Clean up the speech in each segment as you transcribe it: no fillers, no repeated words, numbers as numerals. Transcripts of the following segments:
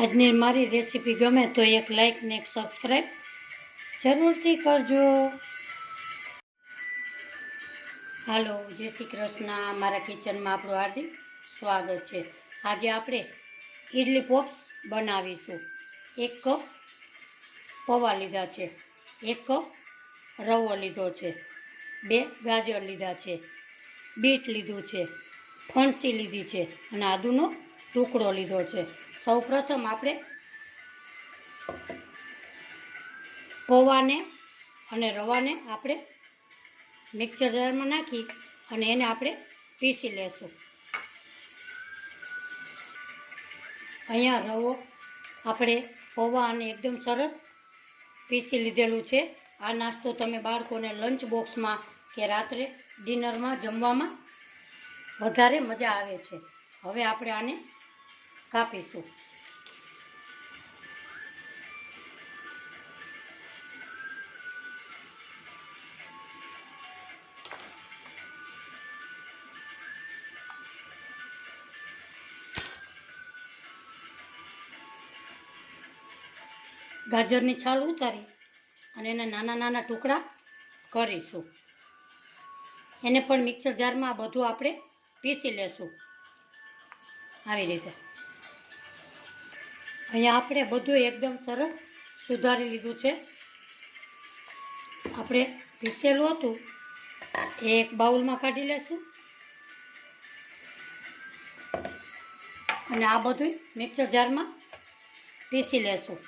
આજની મારી રેસીપી ગમે તો એક લાઈક ને એક સબસ્ક્રાઈબ જરૂરથી કરજો. હાલો, જય શ્રી કૃષ્ણ. મારા કિચનમાં આપણું હાર્દિક સ્વાગત છે. આજે આપણે ઇડલી પોપ્સ બનાવીશું. 1 કપ પૌવા લીધા છે, 1 કપ રવો લીધો છે, 2 ગાજર લીધા છે, બીટ લીધું છે, ફણસી લીધી છે અને આદુનો ટુકડો લીધો છે. સૌપ્રથમ આપણે પૌવાને અને રવાને આપણે મિક્સર જારમાં નાખી અને એને આપણે પીસી લેશું. અહીંયા રવો આપણે પૌવા અને એકદમ સરસ પીસી લીધેલું છે. આ નાસ્તો તમે બાળકોને લંચ બોક્સમાં કે રાત્રે ડિનરમાં જમવામાં વધારે મજા આવે છે. હવે આપણે આને કાપીશું. ગાજરની છાલ ઉતારી અને એના નાના નાના ટુકડા કરીશું. એને પણ મિક્સર જારમાં બધું આપણે પીસી લેશું. આવી રીતે અહીંયા આપણે બધું એકદમ સરસ સુધારી લીધું છે. આપણે પીસેલું હતું એ એક બાઉલમાં કાઢી લેશું અને આ બધું મિક્સર જારમાં પીસી લેશું.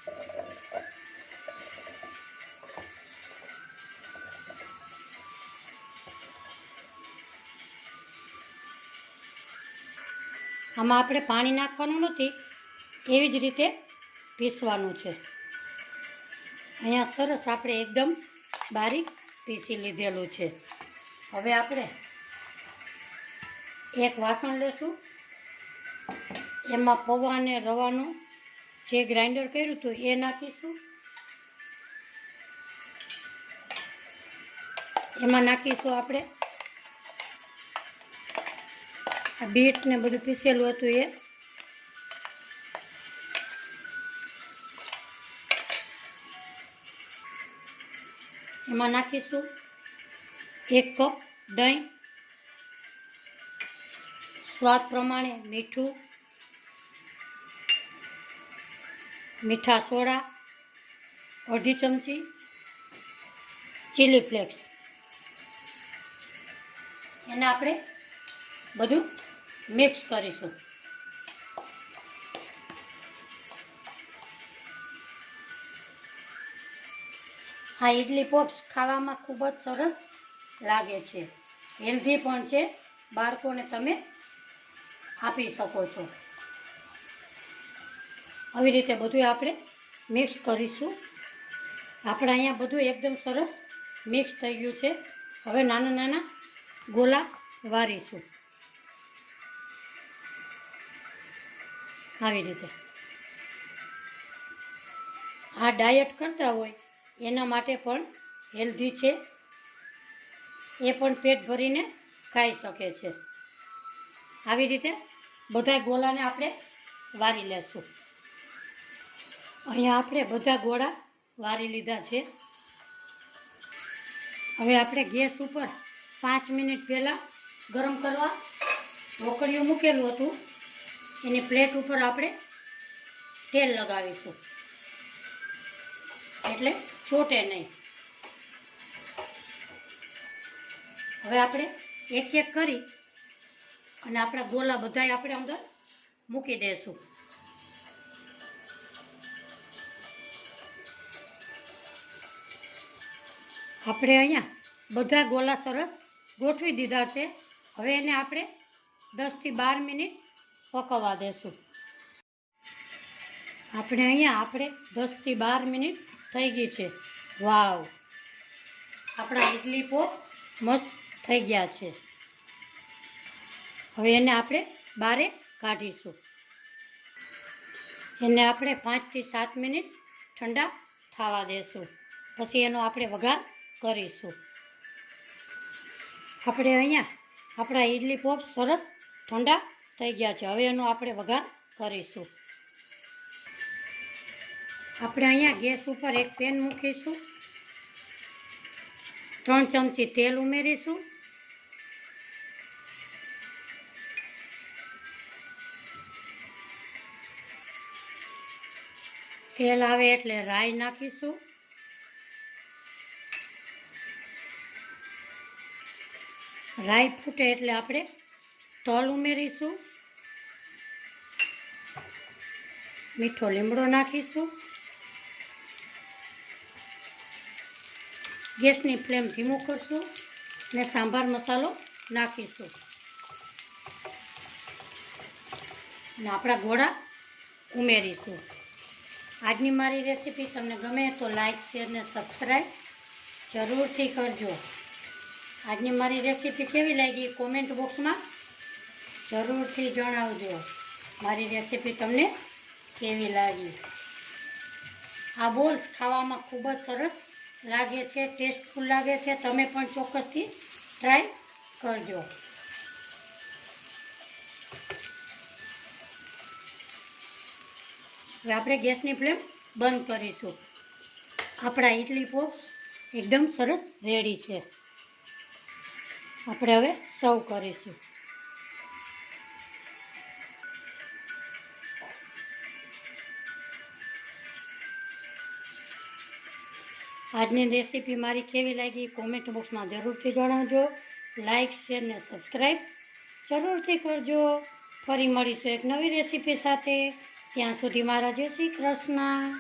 આમાં આપણે પાણી નાખવાનું નથી, એવી જ રીતે પીસવાનું છે. અહીંયા સરસ આપણે એકદમ બારીક પીસી લીધેલું છે. હવે આપણે એક વાસણ લેશું, એમાં પૌવા અને રવાનું જે ગ્રાઇન્ડર કર્યું હતું એ નાખીશું. એમાં નાખીશું આપણે બીટ ને બધું પીસેલું હતું એ. એમાં નાખીશું 1 કપ દહીં, સ્વાદ પ્રમાણે મીઠું, મીઠા સોડા અડધી ચમચી, ચીલી ફ્લેક્સ. એને આપણે બધું મિક્સ કરીશું. આ ઇડલી પોપ્સ ખાવામાં ખૂબ જ સરસ લાગે છે, હેલ્ધી પણ છે. બાળકોને તમે આપી શકો છો. આવી રીતે બધું આપણે મિક્સ કરીશું. આપણે અહીંયા બધું એકદમ સરસ મિક્સ થઈ ગયું છે. હવે નાના નાના ગોલા વારીશું. આવી રીતે આ ડાયટ કરતા હોય એના માટે પણ હેલ્ધી છે, એ પણ પેટ ભરીને ખાઈ શકે છે. આવી રીતે બધા ગોળાને આપણે વારી લેશું. અહીંયા આપણે બધા ગોળા વારી લીધા છે. હવે આપણે ગેસ ઉપર 5 મિનિટ પહેલાં ગરમ કરવા ઢોકળિયું મૂકેલું હતું, એની પ્લેટ ઉપર આપણે તેલ લગાવીશું એટલે ચોટે નહીં. હવે આપણે એક એક કરી અને આપણા ગોલા બધાય આપણે અંદર મૂકી દઈશું. આપણે અહીંયા બધા ગોલા સરસ ગોઠવી દીધા છે. હવે એને આપણે 10 થી 12 મિનિટ પકવવા દેશું. આપણે 10 થી 12 મિનિટ થઈ ગઈ છે. વાવ, આપણા ઇડલી પોપ મસ્ત થઈ ગયા છે. હવે એને આપણે બારે કાઢીશું. એને આપણે 5 થી 7 મિનિટ ઠંડા થવા દેશું, પછી એનો આપણે વઘાર કરીશું. આપણે અહીંયા આપણા ઇડલી પોપ સરસ ઠંડા થઈ ગયા છે. હવે એનો આપણે વઘાર કરીશું. આપણે અહીંયા ગેસ ઉપર એક પેન મૂકીશું, 3 ચમચી તેલ ઉમેરીશું, તેલ આવે એટલે રાઈ નાખીશું, રાઈ ફૂટે એટલે આપણે તલ ઉમેરીશું, મીઠો લીમડો નાખીશું, ગેસની ફ્લેમ ધીમું કરશું અને સાંભાર મસાલો નાખીશું અને આપણા ગોળા ઉમેરીશું. આજની મારી રેસીપી તમને ગમે તો લાઈક, શેર ને સબસ્ક્રાઈબ જરૂરથી કરજો. આજની મારી રેસીપી કેવી લાગી કોમેન્ટ બોક્સમાં જરૂરથી જણાવજો. મારી રેસીપી તમને કેવી લાગી. આ બોલ્સ ખાવામાં ખૂબ જ સરસ લાગે છે, ટેસ્ટફુલ લાગે છે. તમે પણ ચોક્કસથી ટ્રાય કરજો. હવે આપણે ગેસની ફ્લેમ બંધ કરીશું. આપણા ઇડલી પોપ્સ એકદમ સરસ રેડી છે. આપણે હવે સર્વ કરીશું. આજની રેસીપી મારી કેવી લાગી કોમેન્ટ બોક્સમાં જરૂરથી જણાવજો. લાઈક, શેર ને સબસ્ક્રાઈબ જરૂરથી કરજો. ફરી મળીશું એક નવી રેસીપી સાથે. ત્યાં સુધી મારા જય શ્રી કૃષ્ણ.